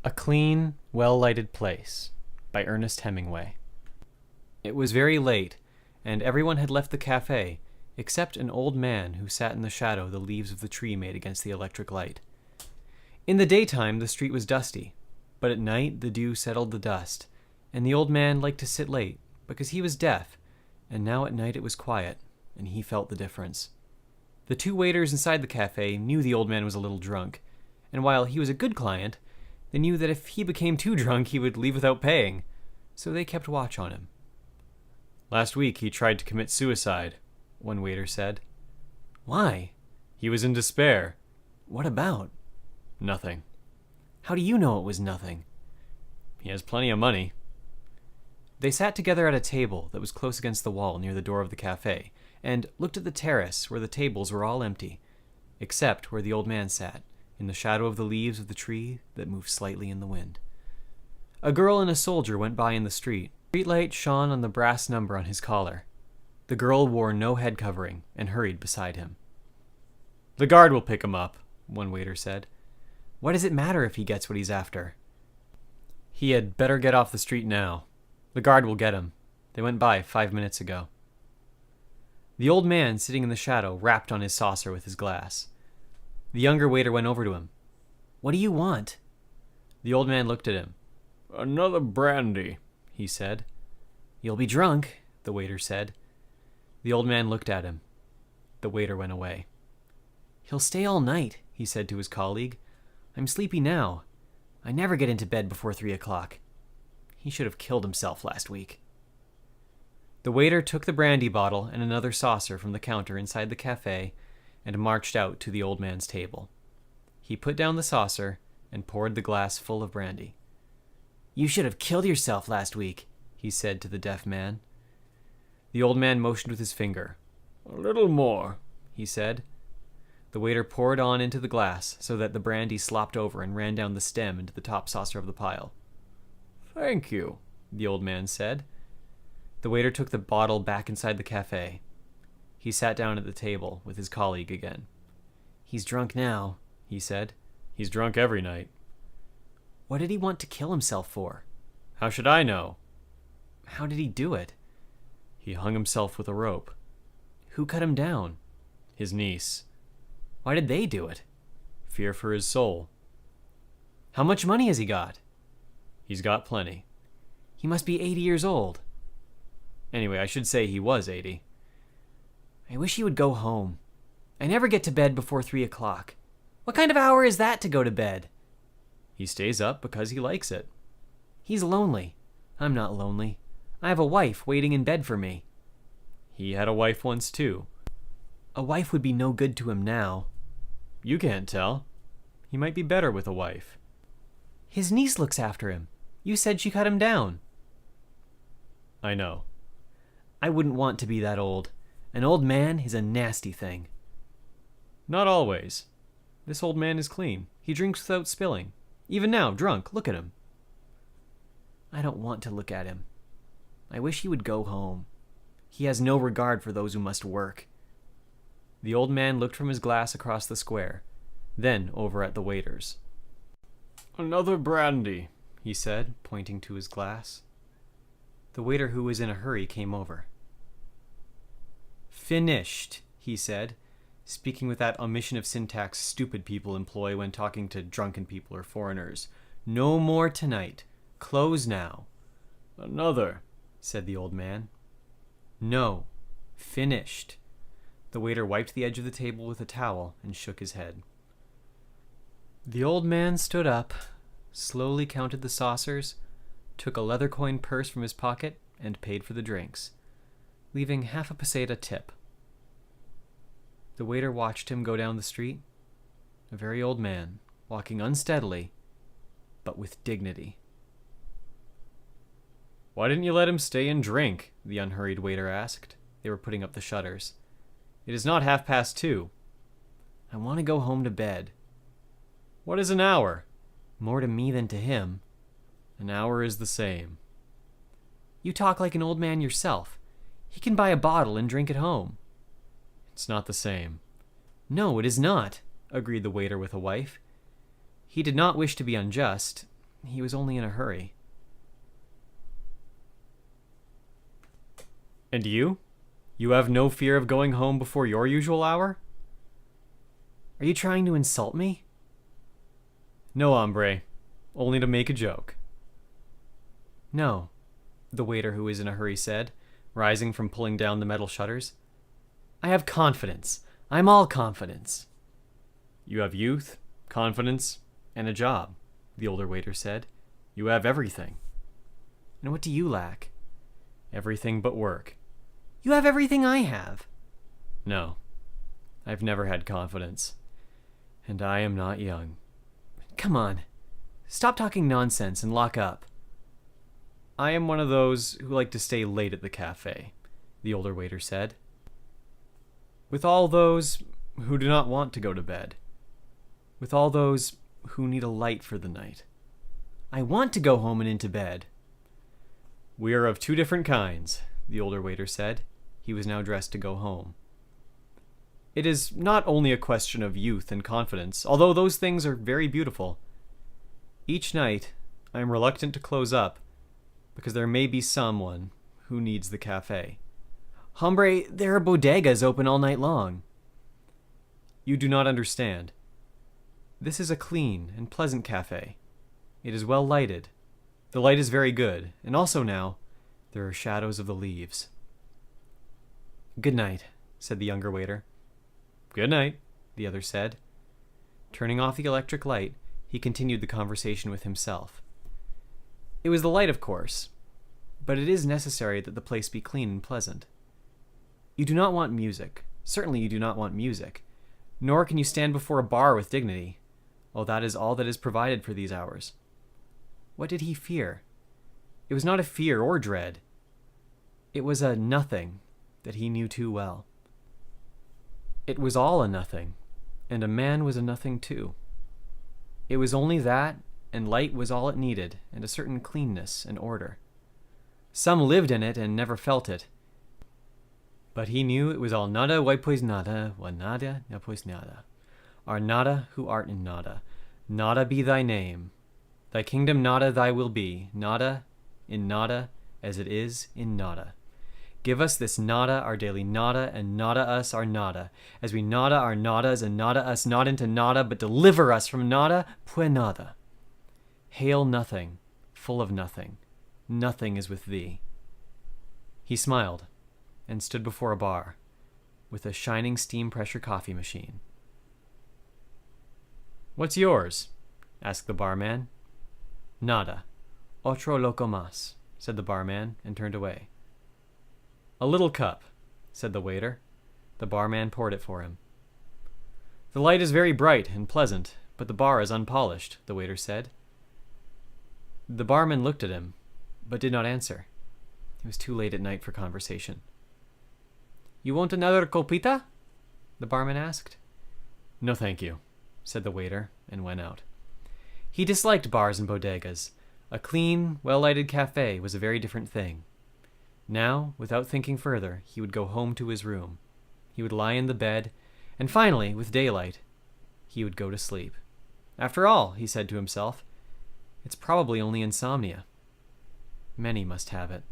A Clean, Well-Lighted Place by Ernest Hemingway. It was very late, and everyone had left the cafe, except an old man who sat in the shadow the leaves of the tree made against the electric light. In the daytime the street was dusty, but at night the dew settled the dust, and the old man liked to sit late, because he was deaf, and now at night it was quiet, and he felt the difference. The two waiters inside the cafe knew the old man was a little drunk, and while he was a good client, they knew that if he became too drunk, he would leave without paying, so they kept watch on him. "Last week he tried to commit suicide," one waiter said. "Why?" "He was in despair." "What about?" "Nothing." "How do you know it was nothing?" "He has plenty of money." They sat together at a table that was close against the wall near the door of the cafe, and looked at the terrace where the tables were all empty, except where the old man sat, in the shadow of the leaves of the tree that moved slightly in the wind. A girl and a soldier went by in the street. Streetlight shone on the brass number on his collar. The girl wore no head covering and hurried beside him. "The guard will pick him up," one waiter said. "What does it matter if he gets what he's after?" "He had better get off the street now. The guard will get him. They went by 5 minutes ago." The old man sitting in the shadow rapped on his saucer with his glass. The younger waiter went over to him. "What do you want?" The old man looked at him. "Another brandy," he said. "You'll be drunk," the waiter said. The old man looked at him. The waiter went away. "He'll stay all night," he said to his colleague. "I'm sleepy now. I never get into bed before 3 o'clock. He should have killed himself last week." The waiter took the brandy bottle and another saucer from the counter inside the cafe and marched out to the old man's table. He put down the saucer and poured the glass full of brandy. "You should have killed yourself last week," he said to the deaf man. The old man motioned with his finger. "A little more," he said. The waiter poured on into the glass so that the brandy slopped over and ran down the stem into the top saucer of the pile. "Thank you," the old man said. The waiter took the bottle back inside the cafe. He sat down at the table with his colleague again. "He's drunk now," he said. "He's drunk every night." "What did he want to kill himself for?" "How should I know?" "How did he do it?" "He hung himself with a rope." "Who cut him down?" "His niece." "Why did they do it?" "Fear for his soul." "How much money has he got?" "He's got plenty." "He must be 80 years old." "Anyway, I should say he was 80. "I wish he would go home. I never get to bed before 3 o'clock. What kind of hour is that to go to bed?" "He stays up because he likes it." "He's lonely. I'm not lonely. I have a wife waiting in bed for me." "He had a wife once, too." "A wife would be no good to him now." "You can't tell. He might be better with a wife." "His niece looks after him. You said she cut him down." "I know." "I wouldn't want to be that old. An old man is a nasty thing." "Not always. This old man is clean. He drinks without spilling. Even now, drunk. Look at him." "I don't want to look at him. I wish he would go home. He has no regard for those who must work." The old man looked from his glass across the square, then over at the waiters. "Another brandy," he said, pointing to his glass. The waiter, who was in a hurry, came over. "Finished," he said, speaking with that omission of syntax stupid people employ when talking to drunken people or foreigners. "No more tonight. Close now." "Another," said the old man. "No. Finished." The waiter wiped the edge of the table with a towel and shook his head. The old man stood up, slowly counted the saucers, took a leather coin purse from his pocket, and paid for the drinks, leaving half a peseta tip. The waiter watched him go down the street, a very old man, walking unsteadily, but with dignity. "Why didn't you let him stay and drink?" the unhurried waiter asked. They were putting up the shutters. "It is not 2:30. "I want to go home to bed." "What is an hour?" "More to me than to him." "An hour is the same." "You talk like an old man yourself. He can buy a bottle and drink at home." "It's not the same." "No, it is not," agreed the waiter with a wife. He did not wish to be unjust. he was only in a hurry. And you? You have no fear of going home before your usual hour? Are you trying to insult me? No, hombre. Only to make a joke. No, the waiter who was in a hurry said, rising from pulling down the metal shutters. I have confidence. I'm all confidence. You have youth, confidence, and a job, the older waiter said. You have everything. And what do you lack? Everything but work. You have everything I have. No, I've never had confidence. And I am not young. Come on. Stop talking nonsense and lock up. I am one of those who like to stay late at the cafe, the older waiter said. With all those who do not want to go to bed. With all those who need a light for the night. I want to go home and into bed. We are of two different kinds, the older waiter said. He was now dressed to go home. It is not only a question of youth and confidence, although those things are very beautiful. Each night, I am reluctant to close up, because there may be someone who needs the cafe. Hombre, there are bodegas open all night long. You do not understand. This is a clean and pleasant cafe. It is well lighted. The light is very good, and also now, there are shadows of the leaves. Good night, said the younger waiter. Good night, the other said. Turning off the electric light, he continued the conversation with himself. It was the light, of course, but it is necessary that the place be clean and pleasant. You do not want music. Certainly you do not want music. Nor can you stand before a bar with dignity. Oh, that is all that is provided for these hours. What did he fear? It was not a fear or dread. It was a nothing that he knew too well. It was all a nothing, and a man was a nothing too. It was only that, and light was all it needed, and a certain cleanness and order. Some lived in it and never felt it, but he knew it was all nada, y pues nada, wa nada, ya pues nada. Are nada who art in nada. Nada be thy name. Thy kingdom nada thy will be, nada in nada as it is in nada. Give us this nada, our daily nada, and nada us our nada, as we nada our nadas and nada us not into nada, but deliver us from nada, pue nada. Hail nothing, full of nothing. Nothing is with thee. He smiled, and stood before a bar, with a shining steam pressure coffee machine. What's yours? Asked the barman. Nada. Otro loco más, said the barman, and turned away. A little cup, said the waiter. The barman poured it for him. The light is very bright and pleasant, but the bar is unpolished, the waiter said. The barman looked at him, but did not answer. It was too late at night for conversation. You want another copita? The barman asked. No, thank you, said the waiter, and went out. He disliked bars and bodegas. A clean, well-lighted cafe was a very different thing. Now, without thinking further, he would go home to his room. He would lie in the bed, and finally, with daylight, he would go to sleep. After all, he said to himself, it's probably only insomnia. Many must have it.